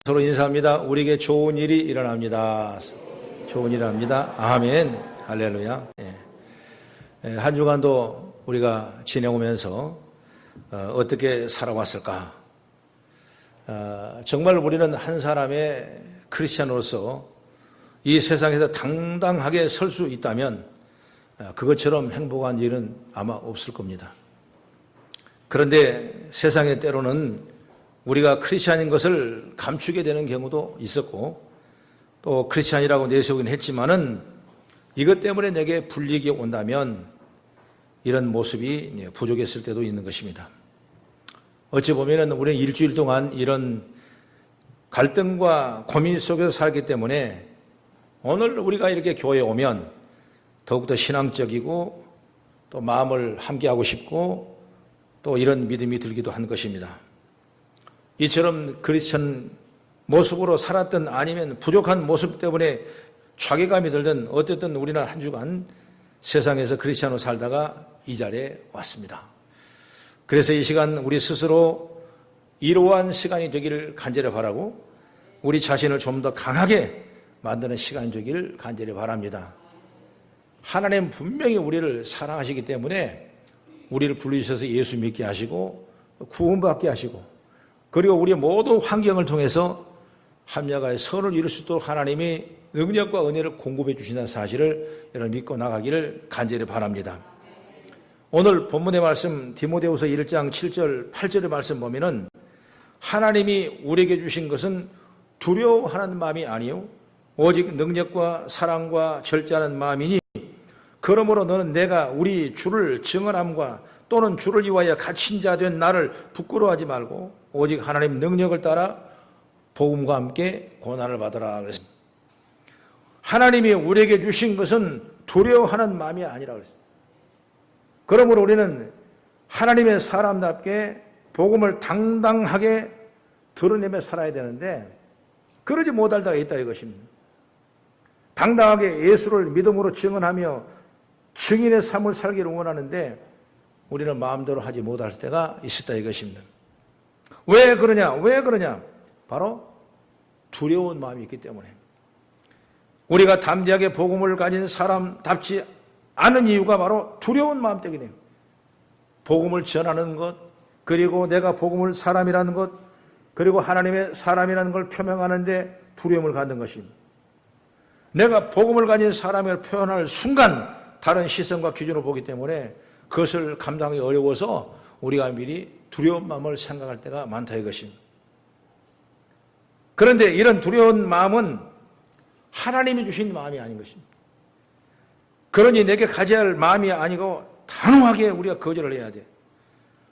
서로 인사합니다. 우리에게 좋은 일이 일어납니다. 좋은 일이 일어납니다. 아멘. 할렐루야. 한 주간도 우리가 지내오면서 어떻게 살아왔을까? 정말 우리는 한 사람의 크리스찬으로서 이 세상에서 당당하게 설 수 있다면 그것처럼 행복한 일은 아마 없을 겁니다. 그런데 세상에 때로는 우리가 크리스찬인 것을 감추게 되는 경우도 있었고, 또 크리스찬이라고 내세우긴 했지만은 이것 때문에 내게 불이익이 온다면 이런 모습이 부족했을 때도 있는 것입니다. 어찌 보면은 우리는 일주일 동안 이런 갈등과 고민 속에서 살기 때문에 오늘 우리가 이렇게 교회에 오면 더욱더 신앙적이고 또 마음을 함께하고 싶고 또 이런 믿음이 들기도 한 것입니다. 이처럼 크리스천 모습으로 살았던 아니면 부족한 모습 때문에 자괴감이 들든 어쨌든 우리는 한 주간 세상에서 크리스천으로 살다가 이 자리에 왔습니다. 그래서 이 시간 우리 스스로 이러한 시간이 되기를 간절히 바라고 우리 자신을 좀 더 강하게 만드는 시간이 되기를 간절히 바랍니다. 하나님 분명히 우리를 사랑하시기 때문에 우리를 불러주셔서 예수 믿게 하시고 구원받게 하시고 그리고 우리의 모든 환경을 통해서 합력하여 선을 이룰 수 있도록 하나님이 능력과 은혜를 공급해 주신다는 사실을 여러분 믿고 나가기를 간절히 바랍니다. 오늘 본문의 말씀 디모데후서 1장 7절 8절의 말씀 보면은 하나님이 우리에게 주신 것은 두려워하는 마음이 아니요 오직 능력과 사랑과 절제하는 마음이니 그러므로 너는 내가 우리 주를 증언함과 또는 주를 위하여 갇힌 자 된 나를 부끄러워하지 말고 오직 하나님 능력을 따라 복음과 함께 고난을 받으라 그랬습니다. 하나님이 우리에게 주신 것은 두려워하는 마음이 아니라 그랬습니다. 그러므로 우리는 하나님의 사람답게 복음을 당당하게 드러내며 살아야 되는데 그러지 못할 때가 있다 이것입니다. 당당하게 예수를 믿음으로 증언하며 증인의 삶을 살기를 원하는데 우리는 마음대로 하지 못할 때가 있었다 이것입니다. 왜 그러냐? 왜 그러냐? 바로 두려운 마음이 있기 때문에. 우리가 담대하게 복음을 가진 사람답지 않은 이유가 바로 두려운 마음 때문이에요. 복음을 전하는 것, 그리고 내가 복음을 사람이라는 것, 그리고 하나님의 사람이라는 걸 표명하는데 두려움을 갖는 것입니다. 내가 복음을 가진 사람을 표현할 순간 다른 시선과 기준으로 보기 때문에 그것을 감당하기 어려워서 우리가 미리 두려운 마음을 생각할 때가 많다 이것입니다. 그런데 이런 두려운 마음은 하나님이 주신 마음이 아닌 것입니다. 그러니 내게 가져야 할 마음이 아니고 단호하게 우리가 거절을 해야 돼.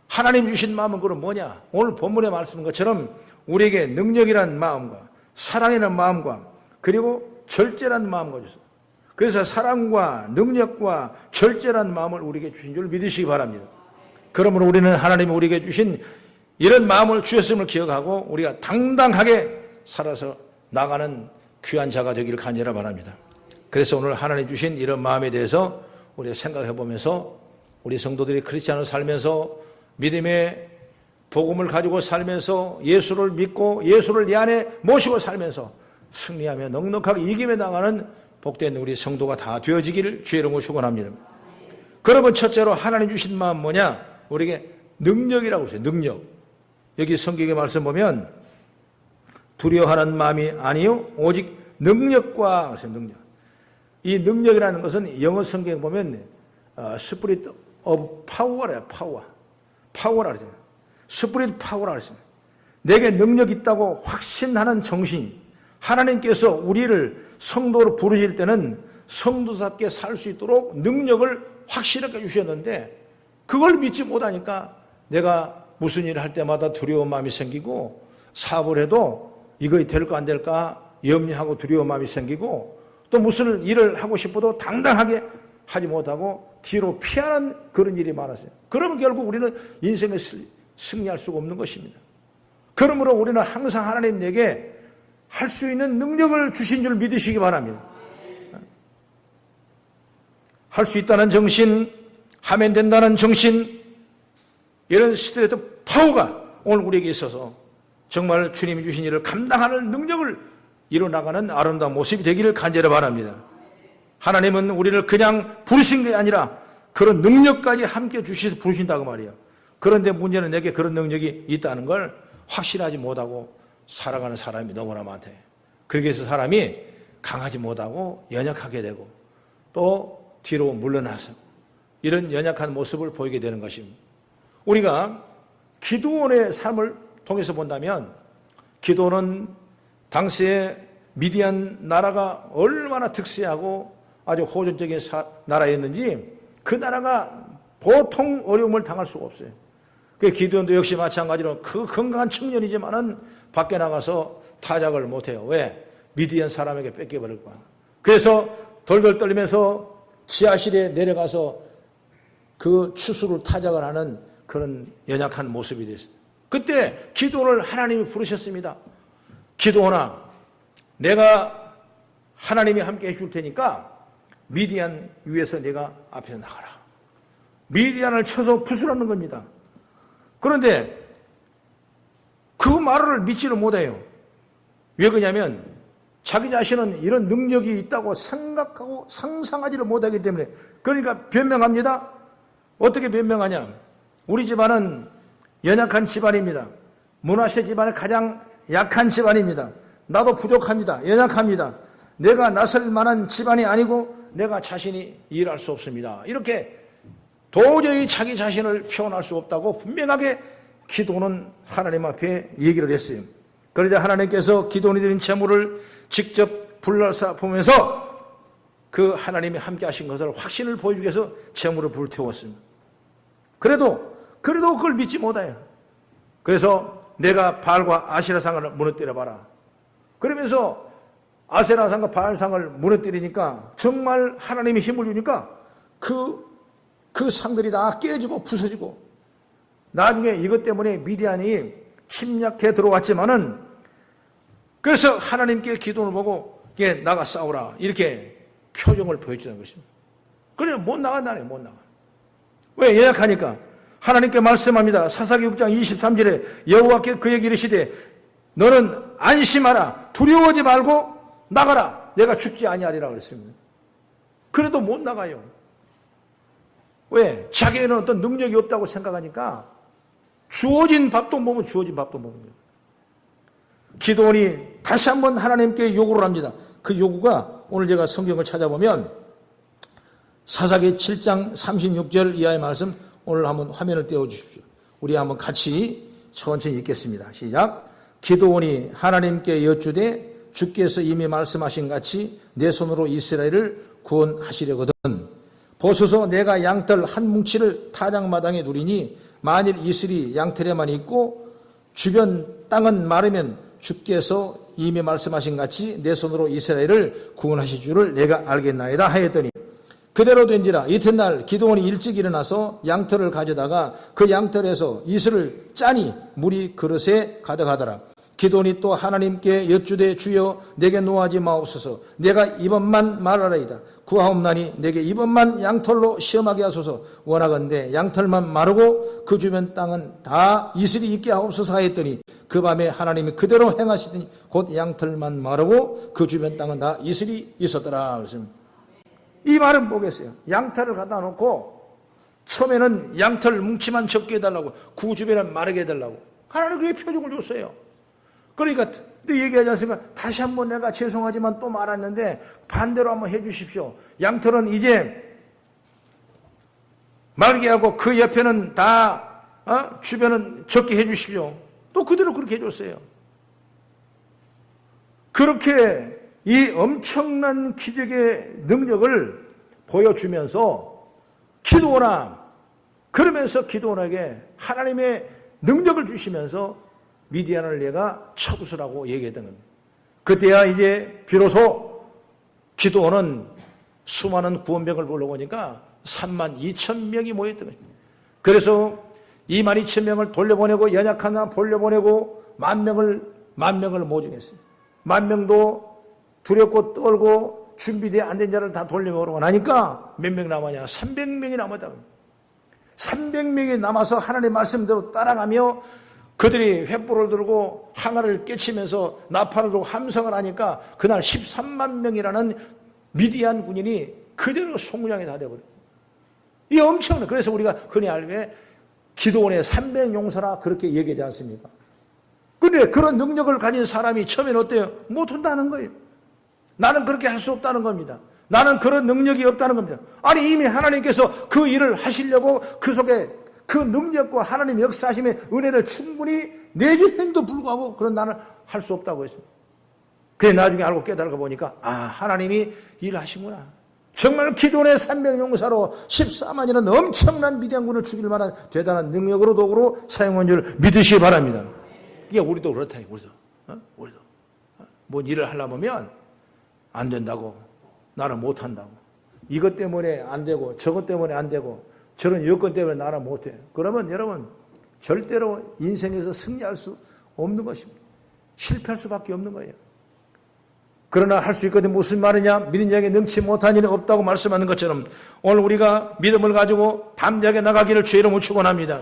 하나님 주신 마음은 그럼 뭐냐? 오늘 본문의 말씀인 것처럼 우리에게 능력이란 마음과 사랑이라는 마음과 그리고 절제라는 마음과 주셨어요. 그래서 사랑과 능력과 절제라는 마음을 우리에게 주신 줄 믿으시기 바랍니다. 그러므로 우리는 하나님이 우리에게 주신 이런 마음을 주셨음을 기억하고 우리가 당당하게 살아서 나가는 귀한 자가 되기를 간절히 바랍니다. 그래서 오늘 하나님 주신 이런 마음에 대해서 우리가 생각해 보면서 우리 성도들이 크리스찬으로 살면서 믿음의 복음을 가지고 살면서 예수를 믿고 예수를 내 안에 모시고 살면서 승리하며 넉넉하게 이기며 나가는 복된 우리 성도가 다 되어지기를 주의 이름으로 축원합니다. 그러면 첫째로 하나님 주신 마음 뭐냐? 우리에게 능력이라고 했어요. 능력. 여기 성경의 말씀 보면 두려워하는 마음이 아니요 오직 능력과 하세요. 능력. 이 능력이라는 것은 영어 성경에 보면 Spirit of Power래요. 파워라 그러잖아요. Spirit Power라 그랬습니다. 내게 능력 있다고 확신하는 정신. 하나님께서 우리를 성도로 부르실 때는 성도답게 살 수 있도록 능력을 확실하게 주셨는데 그걸 믿지 못하니까 내가 무슨 일을 할 때마다 두려운 마음이 생기고 사업을 해도 이거 될까 안 될까 염려하고 두려운 마음이 생기고 또 무슨 일을 하고 싶어도 당당하게 하지 못하고 뒤로 피하는 그런 일이 많았어요. 그러면 결국 우리는 인생에 승리할 수가 없는 것입니다. 그러므로 우리는 항상 하나님 내게 할 수 있는 능력을 주신 줄 믿으시기 바랍니다. 할 수 있다는 정신, 하면 된다는 정신, 이런 스트레이트 파워가 오늘 우리에게 있어서 정말 주님이 주신 일을 감당하는 능력을 이뤄나가는 아름다운 모습이 되기를 간절히 바랍니다. 하나님은 우리를 그냥 부르신 게 아니라 그런 능력까지 함께 주셔서 부르신다고 말이에요. 그런데 문제는 내게 그런 능력이 있다는 걸 확신하지 못하고 살아가는 사람이 너무나 많대. 거기에서 사람이 강하지 못하고 연약하게 되고 또 뒤로 물러나서 이런 연약한 모습을 보이게 되는 것입니다. 우리가 기드온의 삶을 통해서 본다면 기드온은 당시에 미디안 나라가 얼마나 득세하고 아주 호전적인 나라였는지 그 나라가 보통 어려움을 당할 수가 없어요. 그 기드온도 역시 마찬가지로 그 건강한 청년이지만은 밖에 나가서 타작을 못해요. 왜? 미디안 사람에게 뺏겨버릴 거야. 그래서 돌돌 떨리면서 지하실에 내려가서 그 추수를 타작을 하는 그런 연약한 모습이 됐어요. 그때 기드온을 하나님이 부르셨습니다. 기드온아, 내가 하나님이 함께 해줄 테니까 미디안 위에서 내가 앞에서 나가라. 미디안을 쳐서 부수라는 겁니다. 그런데 그 말을 믿지를 못해요. 왜 그러냐면 자기 자신은 이런 능력이 있다고 생각하고 상상하지를 못하기 때문에. 그러니까 변명합니다. 어떻게 변명하냐? 우리 집안은 연약한 집안입니다. 므낫세 집안의 가장 약한 집안입니다. 나도 부족합니다. 연약합니다. 내가 나설 만한 집안이 아니고 내가 자신이 일할 수 없습니다. 이렇게 도저히 자기 자신을 표현할 수 없다고 분명하게 기도는 하나님 앞에 얘기를 했어요. 그러자 하나님께서 기도원이 드린 제물을 직접 불러서 보면서 그 하나님이 함께 하신 것을 확신을 보여주기 위해서 제물을 불태웠습니다. 그래도 그걸 믿지 못해요. 그래서 내가 바알과 아세라상을 무너뜨려봐라. 그러면서 아세라상과 바알상을 무너뜨리니까 정말 하나님이 힘을 주니까 그 상들이 다 깨지고 부서지고 나중에 이것 때문에 미디안이 침략해 들어왔지만은 그래서 하나님께 기도를 보고 나가 싸우라 이렇게 표정을 보여주는 것입니다. 그래 못 나간다네. 못 나가. 왜? 연약하니까. 하나님께 말씀합니다. 사사기 6장 23절에 여호와께 그에게 이르시되 너는 안심하라. 두려워하지 말고 나가라. 내가 죽지 아니하리라 그랬습니다. 그래도 못 나가요. 왜? 자기에는 어떤 능력이 없다고 생각하니까 주어진 밥도 못 먹으면 주어진 밥도 못 먹는 거예요. 기드온이 다시 한번 하나님께 요구를 합니다. 그 요구가 오늘 제가 성경을 찾아보면 사사기 7장 36절 이하의 말씀 오늘 한번 화면을 띄워주십시오. 우리 한번 같이 천천히 읽겠습니다. 시작. 기드온이 하나님께 여쭈되 주께서 이미 말씀하신 같이 내 손으로 이스라엘을 구원하시려거든 보소서 내가 양털 한 뭉치를 타작마당에 누리니 만일 이슬이 양털에만 있고 주변 땅은 마르면 주께서 이미 말씀하신 같이 내 손으로 이스라엘을 구원하실 줄을 내가 알겠나이다 하였더니 그대로 된지라 이튿날 기드온이 일찍 일어나서 양털을 가져다가 그 양털에서 이슬을 짜니 물이 그릇에 가득하더라. 기드온이 또 하나님께 여쭈되 주여 내게 노하지 마옵소서 내가 이번만 말하라이다. 구하옵나니 내게 이번만 양털로 시험하게 하소서 원하건대 양털만 마르고 그 주변 땅은 다 이슬이 있게 하옵소서 하였더니 그 밤에 하나님이 그대로 행하시더니 곧 양털만 마르고 그 주변 땅은 다 이슬이 있었더라. 그랬습니다. 이 말은 뭐겠어요? 양털을 갖다 놓고 처음에는 양털 뭉치만 적게 해달라고 그 주변을 마르게 해달라고 하나님 그게 표적을 줬어요. 그러니까 얘기하지 않습니까? 다시 한번 내가 죄송하지만 또 말았는데 반대로 한번 해 주십시오. 양털은 이제 말게 하고 그 옆에는 다 주변은 적게 해 주십시오. 또 그대로 그렇게 해줬어요. 그렇게 이 엄청난 기적의 능력을 보여주면서 기드온아 그러면서 기드온에게 하나님의 능력을 주시면서 미디안을 내가 쳐부수라고 얘기했던 겁니다. 그때야 이제 비로소 기드온은 수많은 구원병을 불러보니까 32,000명이 모였던 것입니다. 그래서 22,000명을 돌려보내고 연약한 사람 돌려보내고 만 명을 모집했어요. 10,000명도 두렵고 떨고 준비되어 안 된 자를 다 돌려보내고 나니까 몇 명 남았냐? 300명이 남았다. 300명이 남아서 하나님의 말씀대로 따라가며 그들이 횃불을 들고 항아를 깨치면서 나팔을 들고 함성을 하니까 그날 13만 명이라는 미디안 군인이 그대로 송장이 다 되어버려요. 이게 엄청나요. 그래서 우리가 흔히 알게 기도원의 300용사라 그렇게 얘기하지 않습니까? 근데 그런 능력을 가진 사람이 처음엔 어때요? 못한다는 거예요. 나는 그렇게 할 수 없다는 겁니다. 나는 그런 능력이 없다는 겁니다. 아니 이미 하나님께서 그 일을 하시려고 그 속에 그 능력과 하나님 역사하심의 은혜를 충분히 내주는데도 불구하고 그런 나는 할 수 없다고 했습니다. 그래 나중에 알고 깨달아 보니까 하나님이 일하시구나. 정말 기도원의 300용사로 14만이라는 엄청난 미디안군을 죽일 만한 대단한 능력으로 도구로 사용한 줄 믿으시기 바랍니다. 이게 우리도 그렇다. 우리도 뭔 일을 하려고 보면 안 된다고, 나는 못한다고, 이것 때문에 안 되고 저것 때문에 안 되고 저런 여건 때문에 나는 못해. 그러면 여러분 절대로 인생에서 승리할 수 없는 것입니다. 실패할 수밖에 없는 거예요. 그러나 할 수 있거든. 무슨 말이냐? 믿는 자에게 능치 못한 일은 없다고 말씀하는 것처럼 오늘 우리가 믿음을 가지고 담대하게 나가기를 주의 이름으로 축원합니다.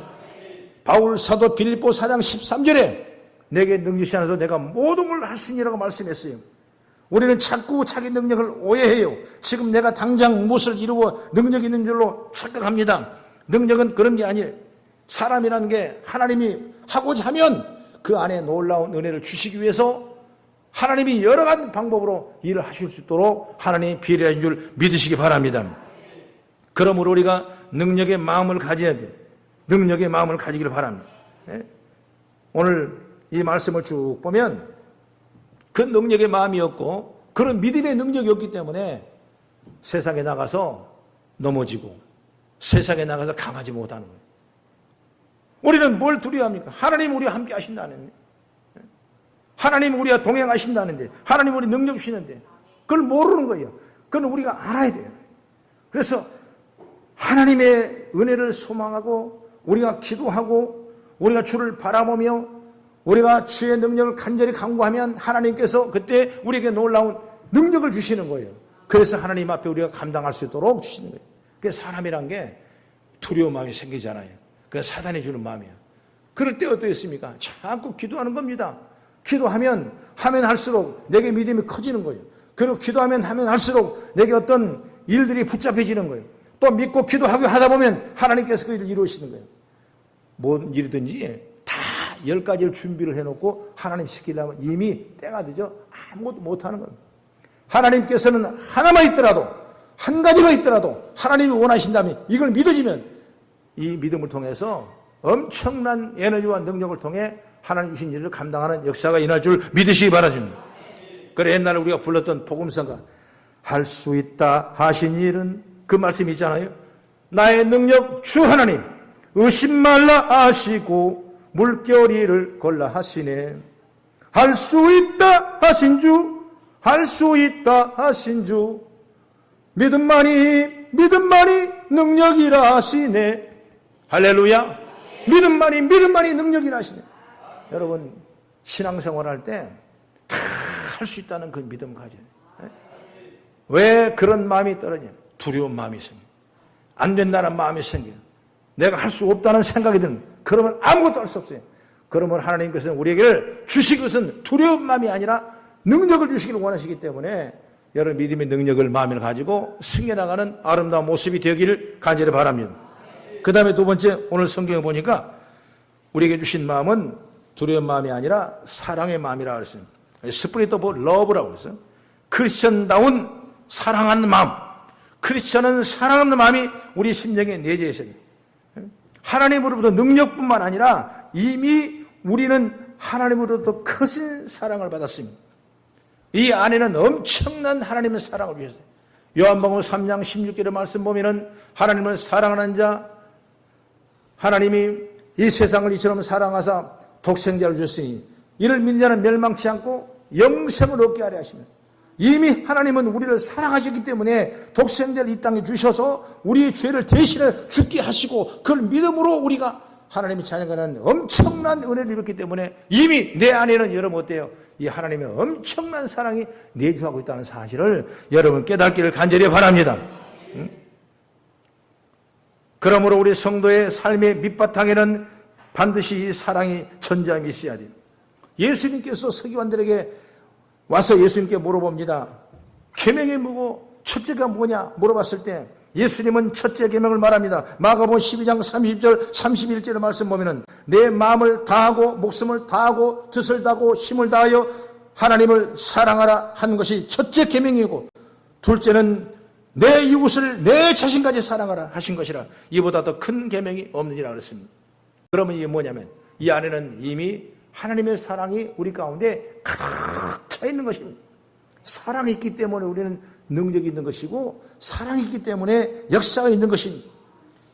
바울 사도 빌립보 4장 13절에 내게 능력이 않아서 내가 모든 걸 할 수 있느라고 말씀했어요. 우리는 자꾸 자기 능력을 오해해요. 지금 내가 당장 무엇을 이루고 능력이 있는 줄로 착각합니다. 능력은 그런 게 아니에요. 사람이라는 게 하나님이 하고자 하면 그 안에 놀라운 은혜를 주시기 위해서 하나님이 여러 가지 방법으로 일을 하실 수 있도록 하나님이 비례하신 줄 믿으시기 바랍니다. 그러므로 우리가 능력의 마음을 가져야 돼요. 능력의 마음을 가지기를 바랍니다. 오늘 이 말씀을 쭉 보면 그 능력의 마음이었고 그런 믿음의 능력이 없기 때문에 세상에 나가서 넘어지고 세상에 나가서 강하지 못하는 거예요. 우리는 뭘 두려워합니까? 하나님 우리와 함께 하신다는데, 하나님 우리와 동행하신다는데, 하나님 우리 능력 주시는데 그걸 모르는 거예요. 그건 우리가 알아야 돼요. 그래서 하나님의 은혜를 소망하고 우리가 기도하고 우리가 주를 바라보며 우리가 주의 능력을 간절히 간구하면 하나님께서 그때 우리에게 놀라운 능력을 주시는 거예요. 그래서 하나님 앞에 우리가 감당할 수 있도록 주시는 거예요. 그래서 사람이란 게 두려운 마음이 생기잖아요. 그게 사단이 주는 마음이에요. 그럴 때 어떻겠습니까? 자꾸 기도하는 겁니다. 기도하면 하면 할수록 내게 믿음이 커지는 거예요. 그리고 기도하면 하면 할수록 내게 어떤 일들이 붙잡혀지는 거예요. 또 믿고 기도하고 하다 보면 하나님께서 그 일을 이루시는 거예요. 뭔 일이든지 다 10가지를 준비를 해놓고 하나님 시키려면 이미 때가 되죠. 아무것도 못하는 겁니다. 하나님께서는 하나만 있더라도 한 가지만 있더라도 하나님이 원하신다면 이걸 믿어지면 이 믿음을 통해서 엄청난 에너지와 능력을 통해 하나님 주신 일을 감당하는 역사가 일어날 줄 믿으시기 바랍니다. 그래 옛날에 우리가 불렀던 복음성가 할 수 있다 하신 일은 그 말씀이 있잖아요. 나의 능력 주 하나님 의심 말라 하시고 물결이를 걸라 하시네. 할 수 있다 하신 주, 할 수 있다 하신 주, 믿음만이 능력이라 하시네. 할렐루야. 믿음만이 능력이라 하시네. 여러분 신앙생활 할 때 다 할 수 있다는 그 믿음 가져야 돼요. 왜 그런 마음이 떨어져? 두려운 마음이 생겨요. 안 된다는 마음이 생겨요. 내가 할 수 없다는 생각이 드는, 그러면 아무것도 할 수 없어요. 그러면 하나님께서는 우리에게 주실 것은 두려운 마음이 아니라 능력을 주시기를 원하시기 때문에 여러분 믿음의 능력을 마음에 가지고 승려나가는 아름다운 모습이 되기를 간절히 바랍니다. 그 다음에 두 번째, 오늘 성경에 보니까 우리에게 주신 마음은 두려운 마음이 아니라 사랑의 마음이라고 그랬어요. 스프리트 오브 러브라고 그랬어요. 크리스천다운 사랑하는 마음. 크리스천은 사랑하는 마음이 우리 심령에 내재해 있어요. 하나님으로부터 능력뿐만 아니라 이미 우리는 하나님으로부터 크신 사랑을 받았습니다. 이 안에는 엄청난 하나님의 사랑을 주셨어요. 요한복음 3장 16절의 말씀 보면은 하나님을 사랑하는 자, 하나님이 이 세상을 이처럼 사랑하사 독생자를 주셨으니 이를 믿는 자는 멸망치 않고 영생을 얻게 하려 하십니다. 이미 하나님은 우리를 사랑하셨기 때문에 독생자를 이 땅에 주셔서 우리의 죄를 대신해 죽게 하시고 그걸 믿음으로 우리가 하나님의 자녀가는 엄청난 은혜를 입었기 때문에 이미 내 안에는 여러분 어때요? 이 하나님의 엄청난 사랑이 내주하고 있다는 사실을 여러분 깨닫기를 간절히 바랍니다. 그러므로 우리 성도의 삶의 밑바탕에는 반드시 이 사랑이 전제함이 있어야 돼요. 예수님께서 서기관들에게 와서 예수님께 물어봅니다. 계명이 뭐고 첫째가 뭐냐 물어봤을 때 예수님은 첫째 계명을 말합니다. 마가복음 12장 30절 31절의 말씀 보면은 내 마음을 다하고 목숨을 다하고 뜻을 다하고 힘을 다하여 하나님을 사랑하라 하는 것이 첫째 계명이고, 둘째는 내 이웃을 내 자신까지 사랑하라 하신 것이라 이보다 더 큰 계명이 없느니라 그랬습니다. 그러면 이게 뭐냐면 이 안에는 이미 하나님의 사랑이 우리 가운데 가득 차 있는 것입니다. 사랑이 있기 때문에 우리는 능력이 있는 것이고, 사랑이 있기 때문에 역사가 있는 것입니다.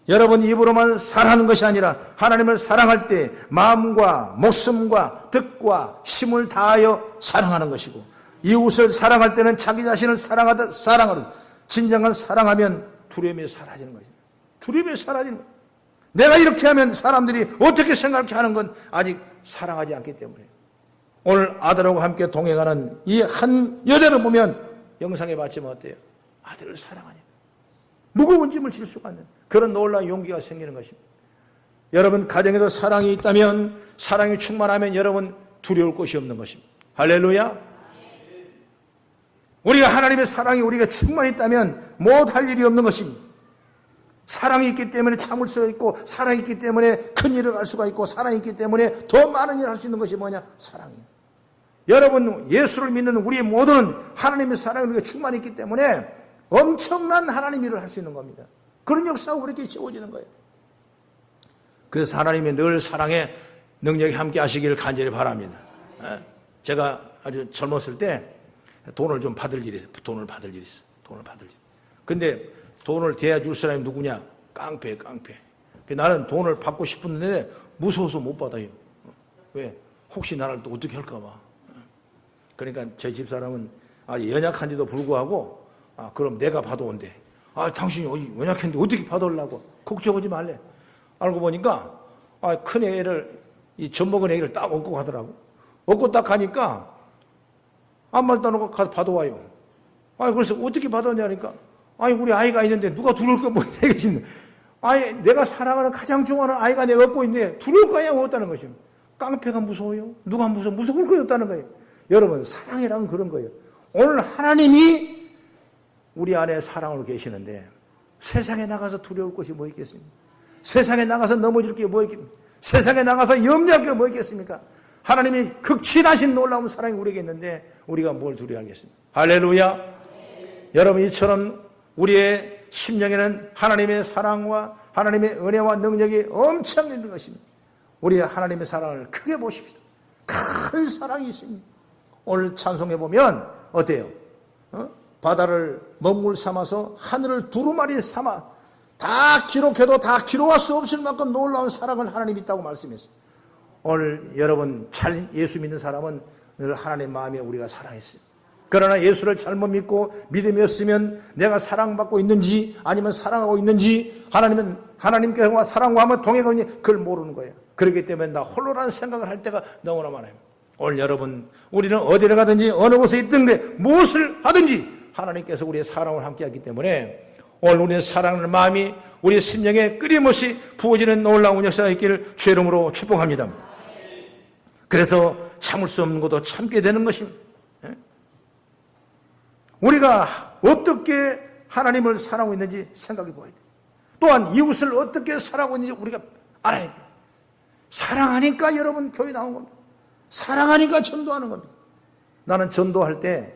여러분, 입으로만 사랑하는 것이 아니라 하나님을 사랑할 때 마음과 목숨과 뜻과 힘을 다하여 사랑하는 것이고, 이웃을 사랑할 때는 자기 자신을 사랑하는 진정한 사랑하면 두려움이 사라지는 거죠. 두려움이 사라지는 거예요. 내가 이렇게 하면 사람들이 어떻게 생각해 하는 건 아직 사랑하지 않기 때문에. 오늘 아들하고 함께 동행하는 이 한 여자를 보면 영상에 봤지만 어때요? 아들을 사랑하니까 무거운 짐을 질 수가 없는 그런 놀라운 용기가 생기는 것입니다. 여러분, 가정에도 사랑이 있다면, 사랑이 충만하면 여러분 두려울 것이 없는 것입니다. 할렐루야. 우리가 하나님의 사랑이 우리가 충만히 있다면 못할 일이 없는 것입니다. 사랑이 있기 때문에 참을 수가 있고, 사랑이 있기 때문에 큰 일을 할 수가 있고, 사랑이 있기 때문에 더 많은 일을 할 수 있는 것이 뭐냐? 사랑이에요. 여러분, 예수를 믿는 우리 모두는 하나님의 사랑이 우리가 충만히 있기 때문에 엄청난 하나님 일을 할 수 있는 겁니다. 그런 역사가 그렇게 채워지는 거예요. 그래서 하나님의 늘 사랑의 능력이 함께 하시기를 간절히 바랍니다. 제가 아주 젊었을 때 돈을 좀 받을 일이 있어요. 돈을 받을 일이 있어요. 근데 돈을 대줄 사람이 누구냐? 깡패. 나는 돈을 받고 싶었는데 무서워서 못 받아요. 왜? 혹시 나를 또 어떻게 할까 봐. 그러니까 제 집사람은 연약한데도 불구하고 그럼 내가 받아온대. 당신이 연약한데 어떻게 받아오려고. 걱정하지 말래. 알고 보니까 큰 애를, 이 젖먹은 애를 딱 업고 가더라고. 업고 딱 가니까 아무 말도 안 하고 가서 받아와요. 그래서 어떻게 받아오냐니까 우리 아이가 있는데 누가 두려울 거 뭐 얘기했는데, 내가 사랑하는 가장 좋아하는 아이가 내가 업고 있는데 두려울 거냐 없다는 것이죠. 깡패가 무서워요? 누가 무서울 거 없다는 거예요. 여러분, 사랑이란 그런 거예요. 오늘 하나님이 우리 안에 사랑으로 계시는데 세상에 나가서 두려울 것이 뭐 있겠습니까? 세상에 나가서 넘어질 게 뭐 있겠습니까? 세상에 나가서 염려할 게 뭐 있겠습니까? 하나님이 극진하신 놀라운 사랑이 우리에게 있는데 우리가 뭘 두려워하겠습니까? 할렐루야. 여러분, 이처럼 우리의 심령에는 하나님의 사랑과 하나님의 은혜와 능력이 엄청 있는 것입니다. 우리 하나님의 사랑을 크게 보십시오. 큰 사랑이 있습니다. 오늘 찬송해 보면 어때요? 바다를 먹물 삼아서 하늘을 두루마리 삼아 다 기록해도 다 기록할 수 없을 만큼 놀라운 사랑을 하나님이 있다고 말씀했어요. 오늘 여러분 잘 예수 믿는 사람은 늘 하나님 마음에 우리가 사랑했어요. 그러나 예수를 잘못 믿고 믿음이 없으면 내가 사랑받고 있는지 아니면 사랑하고 있는지 하나님께서 사랑과 하면 동행하고 있는지 그걸 모르는 거예요. 그렇기 때문에 나 홀로라는 생각을 할 때가 너무나 많아요. 오늘 여러분, 우리는 어디를 가든지 어느 곳에 있든지 무엇을 하든지 하나님께서 우리의 사랑을 함께하기 때문에 오늘 우리의 사랑하는 마음이 우리의 심령에 끊임없이 부어지는 놀라운 역사가 있기를 주의 이름으로 축복합니다. 그래서 참을 수 없는 것도 참게 되는 것입니다. 우리가 어떻게 하나님을 사랑하고 있는지 생각해 보아야 돼요. 또한 이웃을 어떻게 사랑하고 있는지 우리가 알아야 돼요. 사랑하니까 여러분 교회 나온 겁니다. 사랑하니까 전도하는 겁니다. 나는 전도할 때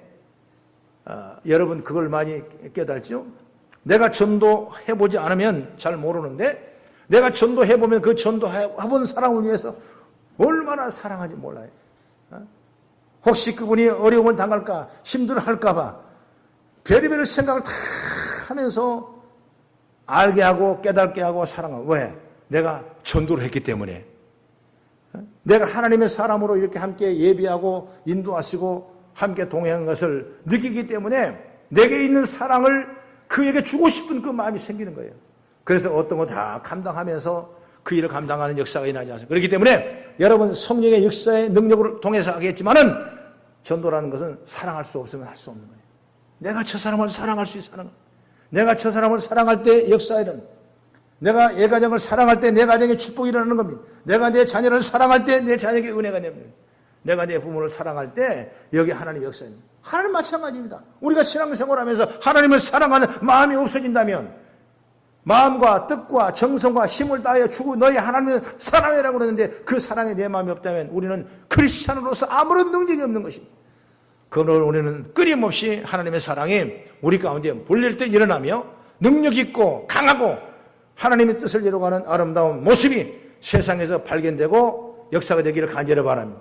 여러분 그걸 많이 깨달죠. 내가 전도해보지 않으면 잘 모르는데 내가 전도해보면 그 전도해본 사람을 위해서 얼마나 사랑하는지 몰라요. 혹시 그분이 어려움을 당할까 힘들어할까 봐 별의별 생각을 다 하면서 알게 하고 깨닫게 하고 사랑하고. 왜? 내가 전도를 했기 때문에. 내가 하나님의 사람으로 이렇게 함께 예비하고 인도하시고 함께 동행한 것을 느끼기 때문에 내게 있는 사랑을 그에게 주고 싶은 그 마음이 생기는 거예요. 그래서 어떤 거 다 감당하면서 그 일을 감당하는 역사가 일어나지 않습니까? 그렇기 때문에 여러분 성령의 역사의 능력을 통해서 하겠지만은 전도라는 것은 사랑할 수 없으면 할 수 없는 거예요. 내가 저 사람을 사랑할 수 있는 거예요. 내가 저 사람을 사랑할 때 역사에는 내가 애 가정을 사랑할 때 내 가정에 축복이 일어나는 겁니다. 내가 내 자녀를 사랑할 때 내 자녀에게 은혜가 됩니다. 내가 내 부모를 사랑할 때 여기 하나님의 역사입니다. 하나님 마찬가지입니다. 우리가 신앙생활하면서 하나님을 사랑하는 마음이 없어진다면 마음과 뜻과 정성과 힘을 다하여 주고 너희 하나님을 사랑해라고 그러는데 그 사랑에 내 마음이 없다면 우리는 크리스찬으로서 아무런 능력이 없는 것입니다. 그러므로 우리는 끊임없이 하나님의 사랑이 우리 가운데 불릴 때 일어나며 능력 있고 강하고 하나님의 뜻을 이루어가는 아름다운 모습이 세상에서 발견되고 역사가 되기를 간절히 바랍니다.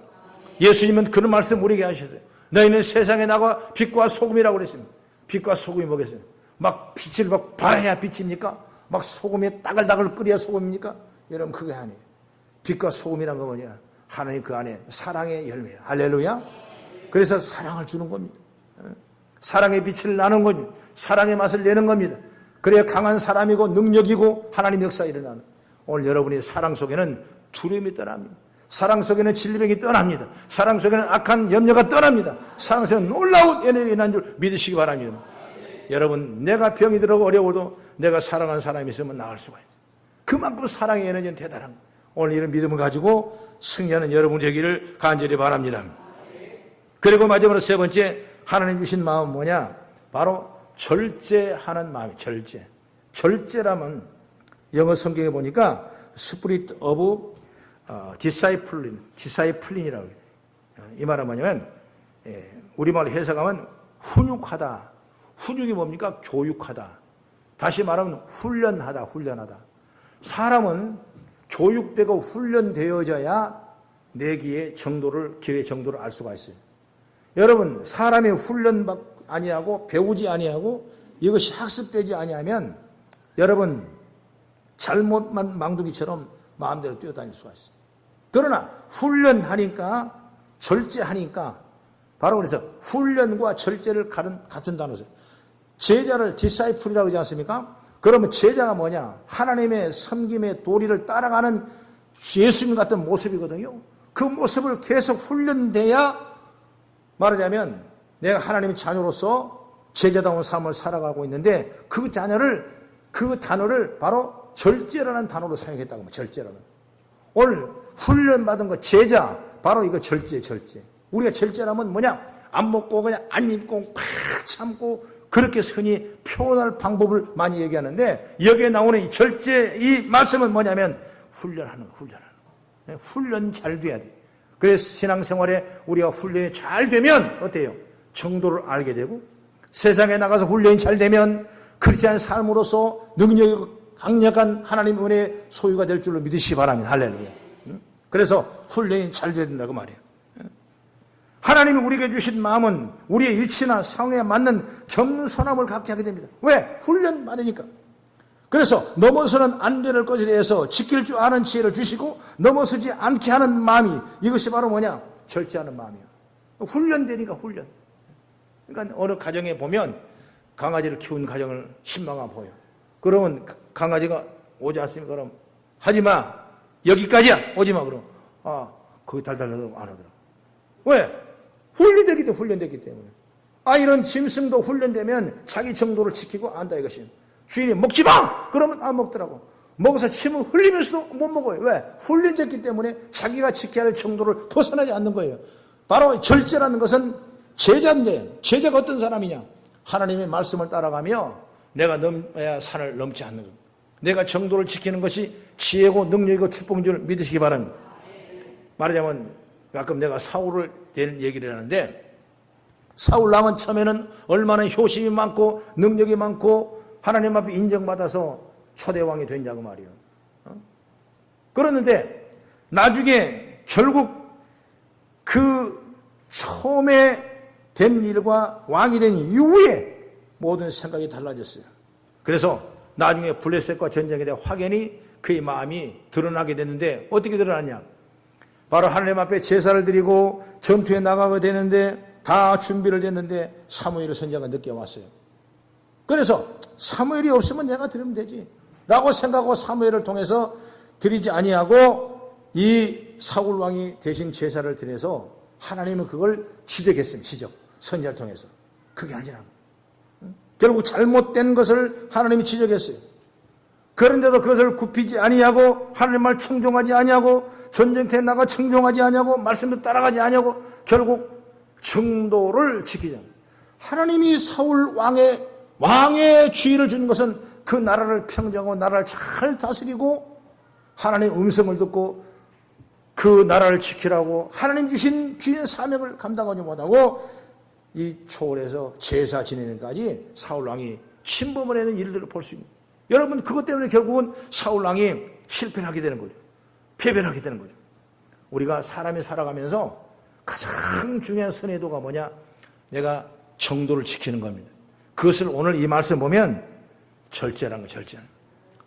예수님은 그런 말씀 우리에게 하셨어요. 너희는 세상에 나가 빛과 소금이라고 그랬습니다. 빛과 소금이 뭐겠어요? 막 빛을 막 발해야 빛입니까? 막 소금에 따글따글 끓여야 소금입니까? 여러분 그게 아니에요. 빛과 소금이란 건 뭐냐? 하나님 그 안에 사랑의 열매예요. 할렐루야. 그래서 사랑을 주는 겁니다. 사랑의 빛을 나누는 겁니다. 사랑의 맛을 내는 겁니다. 그래야 강한 사람이고 능력이고 하나님 역사가 일어나는. 오늘 여러분이 사랑 속에는 두려움이 떠납니다. 사랑 속에는 질병이 떠납니다. 사랑 속에는 악한 염려가 떠납니다. 사랑 속에는 놀라운 에너지가 일어난 줄 믿으시기 바랍니다. 여러분 내가 병이 들어도 어려워도 내가 사랑하는 사람이 있으면 나을 수가 있어요. 그만큼 사랑의 에너지는 대단한 거예요. 오늘 이런 믿음을 가지고 승리하는 여러분 되기를 간절히 바랍니다. 그리고 마지막으로 세 번째 하나님 주신 마음은 뭐냐? 바로 절제하는 마음이에요. 절제. 절제라면 영어 성경에 보니까 Spirit of Discipline이라고 해요. 이 말은 뭐냐면 우리말로 해석하면 훈육하다. 훈육이 뭡니까? 교육하다. 다시 말하면 훈련하다. 사람은 교육되고 훈련되어져야 내기의 정도를, 길의 정도를 알 수가 있어요. 여러분 사람이 훈련 아니하고 배우지 아니하고 이것이 학습되지 아니하면 여러분 잘못만 망둥이처럼 마음대로 뛰어다닐 수가 있어요. 그러나 훈련하니까 절제하니까 바로 그래서 훈련과 절제를 같은 단어죠. 제자를 디사이플이라고 하지 않습니까? 그러면 제자가 뭐냐? 하나님의 섬김의 도리를 따라가는 예수님 같은 모습이거든요. 그 모습을 계속 훈련돼야 말하자면 내가 하나님의 자녀로서 제자다운 삶을 살아가고 있는데 그 단어를 바로 절제라는 단어로 사용했다고 합니다. 절제라는. 오늘 훈련받은 거 제자 바로 이거 절제. 우리가 절제라면 뭐냐? 안 먹고 그냥 안 입고 팍 참고 그렇게 흔히 표현할 방법을 많이 얘기하는데 여기에 나오는 이 절제 이 말씀은 뭐냐면 훈련하는 거. 훈련 잘 돼야 돼. 그래서 신앙생활에 우리가 훈련이 잘 되면 어때요? 정도를 알게 되고 세상에 나가서 훈련이 잘 되면 크리스찬 삶으로서 능력이 강력한 하나님 은혜의 소유가 될 줄로 믿으시기 바랍니다. 할렐루야. 그래서 훈련이 잘 돼야 된다고 말이에요. 하나님이 우리에게 주신 마음은 우리의 위치나 상황에 맞는 겸손함을 갖게 하게 됩니다. 왜? 훈련 받으니까. 그래서 넘어서는 안 되는 것에 대해서 지킬 줄 아는 지혜를 주시고 넘어서지 않게 하는 마음이 이것이 바로 뭐냐? 절제하는 마음이야. 훈련되니까 훈련. 그러니까 어느 가정에 보면 강아지를 키운 가정을 신망하고 보여. 그러면 강아지가 오지 않습니까? 그럼 하지마. 여기까지야. 오지마. 그럼 거기 달달하고 안 하더라. 왜? 훈련됐기 때문에. 아이는 짐승도 훈련되면 자기 정도를 지키고 안다 이것이. 주인이 먹지 마! 그러면 안 먹더라고. 먹어서 침을 흘리면서도 못 먹어요. 왜? 훈련됐기 때문에 자기가 지켜야 할 정도를 벗어나지 않는 거예요. 바로 절제라는 것은 제자인데 제자가 어떤 사람이냐? 하나님의 말씀을 따라가며 내가 넘어야 산을 넘지 않는 것. 내가 정도를 지키는 것이 지혜고 능력이고 축복인 줄 믿으시기 바랍니다. 말하자면 가끔 내가 사울을 대는 얘기를 하는데 사울 왕은 처음에는 얼마나 효심이 많고 능력이 많고 하나님 앞에 인정받아서 초대왕이 됐냐고 말이에요. 그러는데 나중에 결국 그 처음에 된 일과 왕이 된 이후에 모든 생각이 달라졌어요. 그래서 나중에 블레셋과 전쟁에 대한 확연히 그의 마음이 드러나게 됐는데 어떻게 드러났냐? 바로 하나님 앞에 제사를 드리고 전투에 나가게 되는데 다 준비를 했는데 사무엘 선지자가 늦게 왔어요. 그래서 사무엘이 없으면 내가 드리면 되지 라고 생각하고 사무엘을 통해서 드리지 아니하고 이 사울 왕이 대신 제사를 드려서 하나님은 그걸 지적했습니다. 선지자를 통해서. 그게 아니라 결국 잘못된 것을 하나님이 지적했어요. 그런데도 그것을 굽히지 아니하고 하나님 말 청종하지 아니하고 전쟁터에 나가 청종하지 아니하고 말씀을 따라가지 아니하고 결국 정도를 지키자. 하나님이 사울 왕의 지위를 준 것은 그 나라를 평정하고 나라를 잘 다스리고 하나님의 음성을 듣고 그 나라를 지키라고 하나님 주신 귀한 사명을 감당하지 못하고 이 초월해서 제사 지내는 까지 사울왕이 침범을 하는 일들을 볼 수 있습니다. 여러분, 그것 때문에 결국은 사울왕이 실패를 하게 되는 거죠. 패배를 하게 되는 거죠. 우리가 사람이 살아가면서 가장 중요한 선의도가 뭐냐? 내가 정도를 지키는 겁니다. 그것을 오늘 이 말씀 보면 절제라는 거예요. 절제.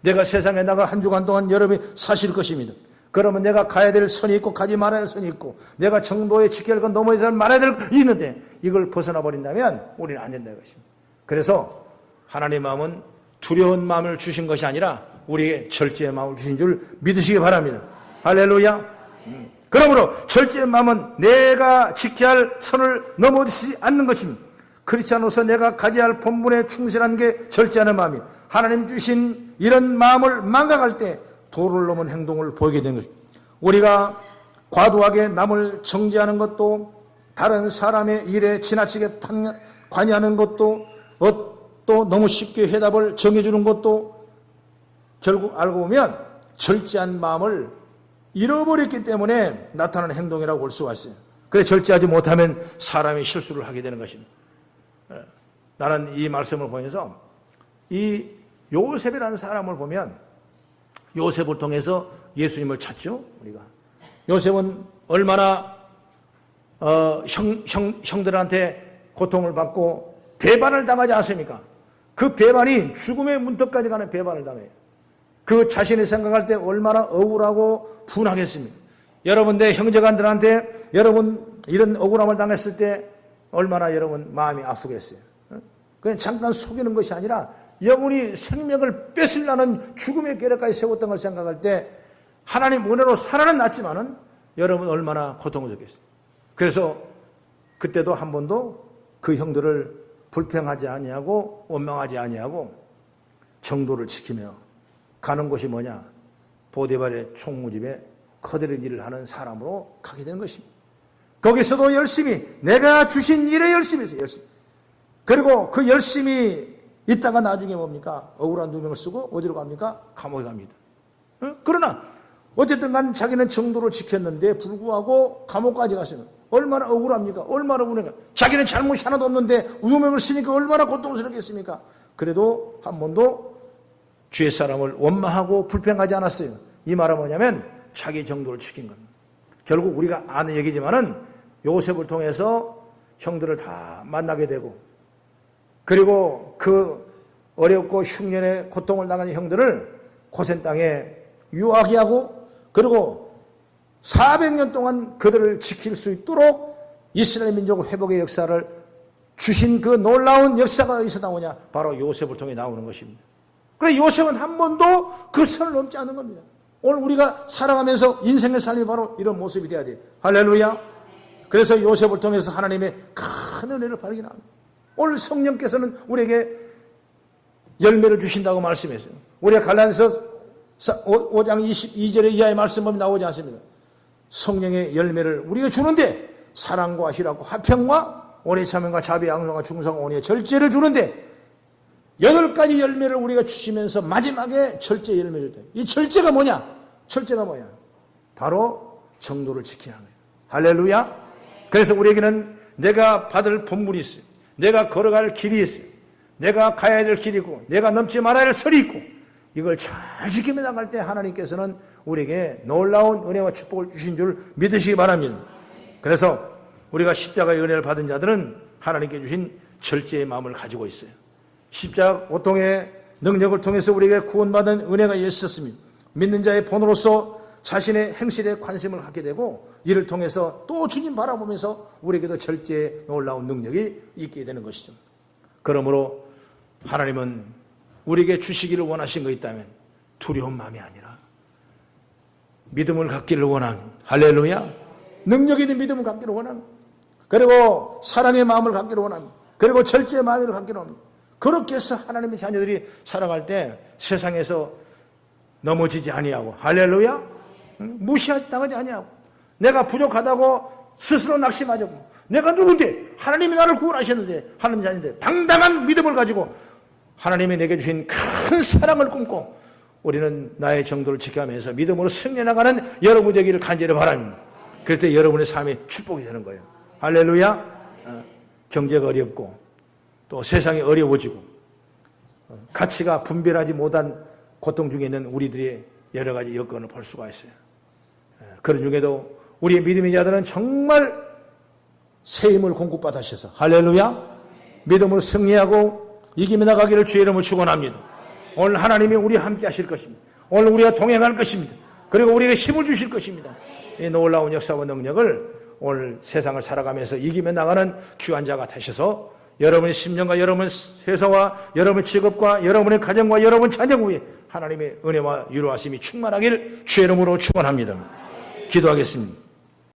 내가 세상에 나가 한 주간 동안 여러분이 사실 것입니다. 그러면 내가 가야 될 선이 있고 가지 말아야 할 선이 있고 내가 정도에 지켜야 할 건 넘어야 말아야 될 게 있는데 이걸 벗어나 버린다면 우리는 안 된다는 것입니다. 그래서 하나님의 마음은 두려운 마음을 주신 것이 아니라 우리에게 절제의 마음을 주신 줄 믿으시기 바랍니다. 할렐루야. 그러므로 절제의 마음은 내가 지켜야 할 선을 넘어지지 않는 것입니다. 크리스찬으로서 내가 가져야 할 본분에 충실한 게 절제하는 마음이에요. 하나님 주신 이런 마음을 망각할 때 도를 넘은 행동을 보이게 되는 것입니다. 우리가 과도하게 남을 정죄하는 것도 다른 사람의 일에 지나치게 관여하는 것도 또 너무 쉽게 해답을 정해주는 것도 결국 알고 보면 절제한 마음을 잃어버렸기 때문에 나타나는 행동이라고 볼 수가 있어요. 그래서 절제하지 못하면 사람이 실수를 하게 되는 것입니다. 나는 이 말씀을 보면서 이 요셉이라는 사람을 보면 요셉을 통해서 예수님을 찾죠. 우리가 요셉은 얼마나 형들한테 고통을 받고 배반을 당하지 않습니까? 그 배반이 죽음의 문턱까지 가는 배반을 당해요. 그 자신이 생각할 때 얼마나 억울하고 분하겠습니까? 여러분 내 형제간들한테 여러분 이런 억울함을 당했을 때 얼마나 여러분 마음이 아프겠어요? 그냥 잠깐 속이는 것이 아니라 영원히 생명을 뺏으려는 죽음의 계략까지 세웠던 걸 생각할 때 하나님 은혜로 살아는 났지만은 여러분 얼마나 고통을 줬겠어요. 그래서 그때도 한 번도 그 형들을 불평하지 아니하고 원망하지 아니하고 정도를 지키며 가는 곳이 뭐냐? 보디발의 총무집에 커다란 일을 하는 사람으로 가게 되는 것입니다. 거기서도 열심히 내가 주신 일에 열심히 했어요. 열심히. 그리고 그 열심히 있다가 나중에 뭡니까? 억울한 누명을 쓰고 어디로 갑니까? 감옥에 갑니다. 그러나 어쨌든 간 자기는 정도를 지켰는데 불구하고 감옥까지 갔어요. 얼마나 억울합니까? 얼마나 분해가. 자기는 잘못이 하나도 없는데 누명을 쓰니까 얼마나 고통스럽겠습니까? 그래도 한 번도 주의 사람을 원망하고 불평하지 않았어요. 이 말은 뭐냐면 자기 정도를 지킨 겁니다. 결국 우리가 아는 얘기지만은 요셉을 통해서 형들을 다 만나게 되고 그리고 그 어렵고 흉년의 고통을 당하는 형들을 고센 땅에 유하게 하고 그리고 400년 동안 그들을 지킬 수 있도록 이스라엘 민족 회복의 역사를 주신 그 놀라운 역사가 어디서 나오냐? 바로 요셉을 통해 나오는 것입니다. 그래서 요셉은 한 번도 그 선을 넘지 않는 겁니다. 오늘 우리가 살아가면서 인생의 삶이 바로 이런 모습이 돼야 돼요. 할렐루야. 그래서 요셉을 통해서 하나님의 큰 은혜를 발견합니다. 오늘 성령께서는 우리에게 열매를 주신다고 말씀했어요. 우리가 갈라디아서 5장 22절의 이하의 말씀은 나오지 않습니다. 성령의 열매를 우리가 주는데 사랑과 희락과 화평과 오래 참음과 자비, 양성과 충성과 온유의 절제를 주는데 8가지 열매를 우리가 주시면서 마지막에 절제 열매를 줘요. 이 절제가 뭐냐? 절제가 뭐냐? 바로 정도를 지키는 거예요. 할렐루야. 그래서 우리에게는 내가 받을 본분이 있어요. 내가 걸어갈 길이 있어요. 내가 가야 될 길이 있고 내가 넘지 말아야 할 설이 있고 이걸 잘 지키며 나갈 때 하나님께서는 우리에게 놀라운 은혜와 축복을 주신 줄 믿으시기 바랍니다. 그래서 우리가 십자가의 은혜를 받은 자들은 하나님께 주신 절제의 마음을 가지고 있어요. 십자가 고통의 능력을 통해서 우리에게 구원받은 은혜가 있었습니다. 믿는 자의 본으로서 자신의 행실에 관심을 갖게 되고 이를 통해서 또 주님 바라보면서 우리에게도 절제의 놀라운 능력이 있게 되는 것이죠. 그러므로 하나님은 우리에게 주시기를 원하신 거 있다면 두려운 마음이 아니라 믿음을 갖기를 원합니다. 할렐루야. 능력 있는 믿음을 갖기를 원합니다. 그리고 사랑의 마음을 갖기를 원합니다. 그리고 절제의 마음을 갖기를 원합니다. 그렇게 해서 하나님의 자녀들이 살아갈 때 세상에서 넘어지지 아니하고, 할렐루야. 무시당하지 아니하고, 내가 부족하다고 스스로 낙심하자고, 내가 누군데 하나님이 나를 구원하셨는데 하나님 자녀인데 당당한 믿음을 가지고 하나님이 내게 주신 큰 사랑을 꿈고 우리는 나의 정도를 지켜가면서 믿음으로 승리해 나가는 여러분 되기를 간절히 바랍니다. 그럴 때 여러분의 삶이 축복이 되는 거예요. 할렐루야. 경제가 어렵고 또 세상이 어려워지고 가치가 분별하지 못한 고통 중에 있는 우리들의 여러 가지 여건을 볼 수가 있어요. 그런 중에도 우리의 믿음의 자들은 정말 새 힘을 공급받으셔서 할렐루야 믿음으로 승리하고 이기며 나가기를 주의 이름으로 축원합니다. 오늘 하나님이 우리와 함께 하실 것입니다. 오늘 우리가 동행할 것입니다. 그리고 우리에게 힘을 주실 것입니다. 이 놀라운 역사와 능력을 오늘 세상을 살아가면서 이기며 나가는 귀한 자가 되셔서 여러분의 심령과 여러분의 회사와 여러분의 직업과 여러분의 가정과 여러분 자녀 위에 하나님의 은혜와 위로하심이 충만하길 주의 이름으로 축원합니다. 기도하겠습니다.